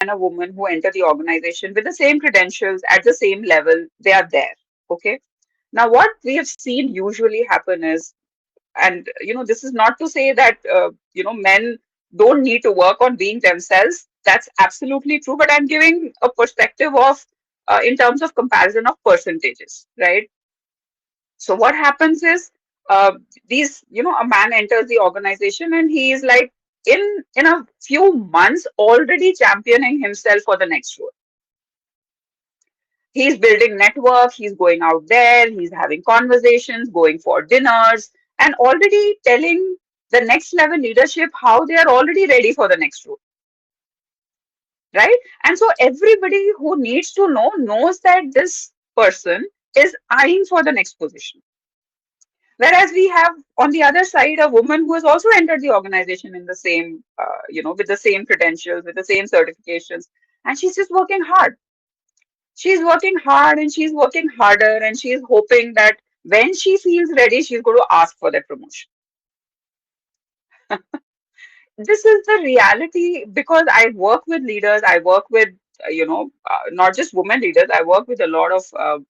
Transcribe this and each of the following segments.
and a woman who enter the organization with the same credentials at the same level, they are there. Okay. Now, what we have seen usually happen is, and this is not to say that men don't need to work on being themselves. That's absolutely true. But I'm giving a perspective of in terms of comparison of percentages, right? So what happens is these, a man enters the organization and he is like in a few months already championing himself for the next role. He's building network, he's going out there, he's having conversations, going for dinners, and already telling the next level leadership how they are already ready for the next role, right? And so everybody who needs to know knows that this person is eyeing for the next position. Whereas we have on the other side a woman who has also entered the organization in the same, with the same credentials, with the same certifications, and she's just working hard. She's working hard and she's working harder, and she's hoping that when she feels ready, she's going to ask for that promotion. This is the reality because I work with leaders. I work with, not just women leaders. I work with a lot of,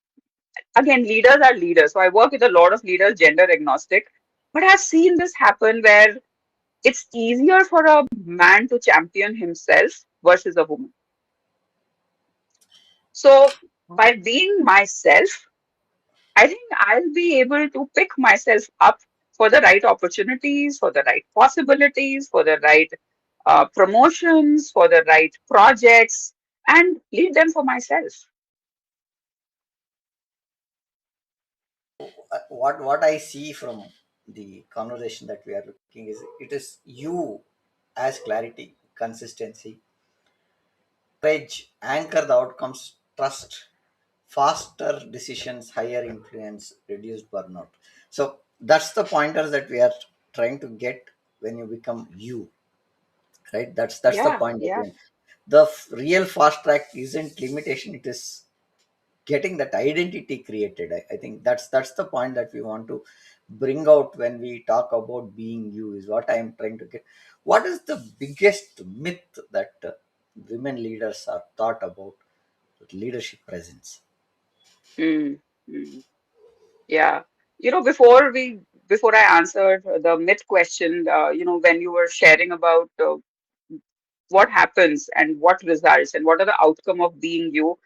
again, leaders are leaders. So I work with a lot of leaders, gender agnostic. But I've seen this happen where it's easier for a man to champion himself versus a woman. So by being myself, I think I'll be able to pick myself up for the right opportunities, for the right possibilities, for the right promotions, for the right projects, and lead them for myself. What I see from the conversation that we are looking is it is you as clarity, consistency, courage, anchor the outcomes, trust, faster decisions, higher influence, reduced burnout. So that's the pointers that we are trying to get when you become you, right? That's the Yeah, point yeah, again. The real fast track isn't limitation; it is getting that identity created. I think that's the point that we want to bring out when we talk about being you. Is what I'm trying to get. What is the biggest myth that women leaders are taught about leadership presence? mm, mm, yeah. Before I answered the myth question, when you were sharing about what happens and what results and what are the outcome of being you,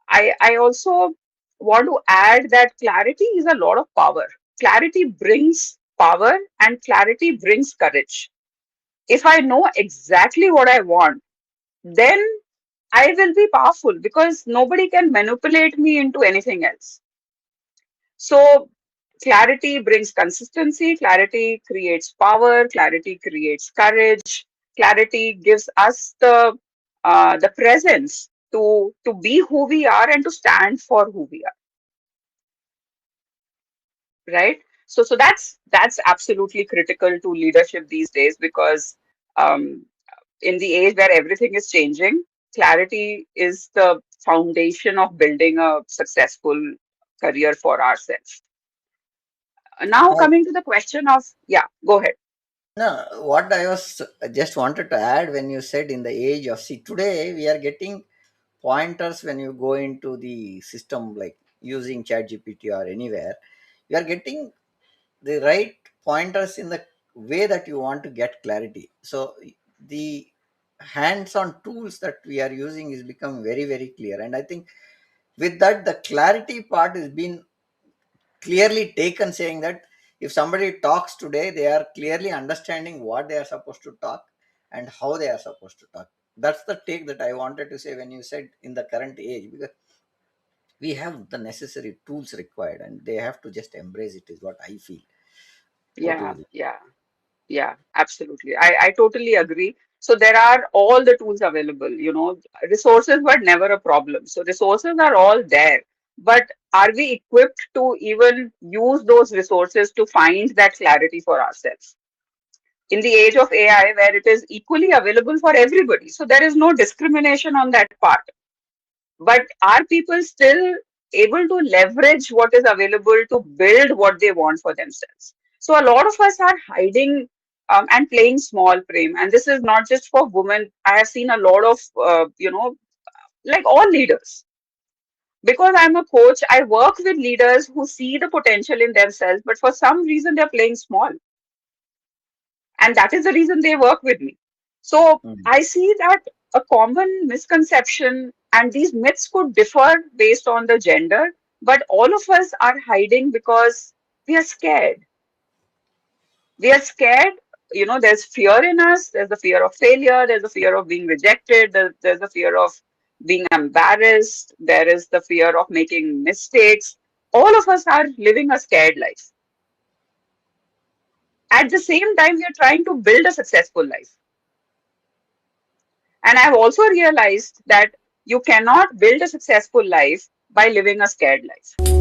I also want to add that clarity is a lot of power. Clarity brings power and clarity brings courage. If I know exactly what I want, then I will be powerful because nobody can manipulate me into anything else. So clarity brings consistency, clarity creates power, clarity creates courage, clarity gives us the presence to be who we are and to stand for who we are, right? So that's absolutely critical to leadership these days because um, in the age where everything is changing, clarity is the foundation of building a successful career for ourselves. Now Uh, coming to the question of, yeah, go ahead. no, what I was just wanted to add when you said in the age of see today we are getting pointers when you go into the system like using ChatGPT or anywhere, you are getting the right pointers in the way that you want to get clarity. So the hands-on tools that we are using is become very very clear, and I think with that the clarity part is been clearly taken, saying that if somebody talks today they are clearly understanding what they are supposed to talk and how they are supposed to talk. That's the take that I wanted to say when you said in the current age, because we have the necessary tools required and they have to just embrace it is what I feel. What do Yeah, you yeah, yeah, absolutely. I totally agree. So there are all the tools available, resources were never a problem. So resources are all there. But are we equipped to even use those resources to find that clarity for ourselves? In the age of AI, where it is equally available for everybody. So there is no discrimination on that part. But are people still able to leverage what is available to build what they want for themselves? So a lot of us are hiding and playing small, Prem. And this is not just for women. I have seen a lot of, like all leaders. Because I'm a coach, I work with leaders who see the potential in themselves, but for some reason they're playing small. And that is the reason they work with me. So Mm. I see that a common misconception, and these myths could differ based on the gender, but all of us are hiding because we are scared. We are scared. There's fear in us. There's the fear of failure. There's the fear of being rejected. There's the fear of being embarrassed. There is the fear of making mistakes. All of us are living a scared life. At the same time, we are trying to build a successful life. And I've also realized that you cannot build a successful life by living a scared life.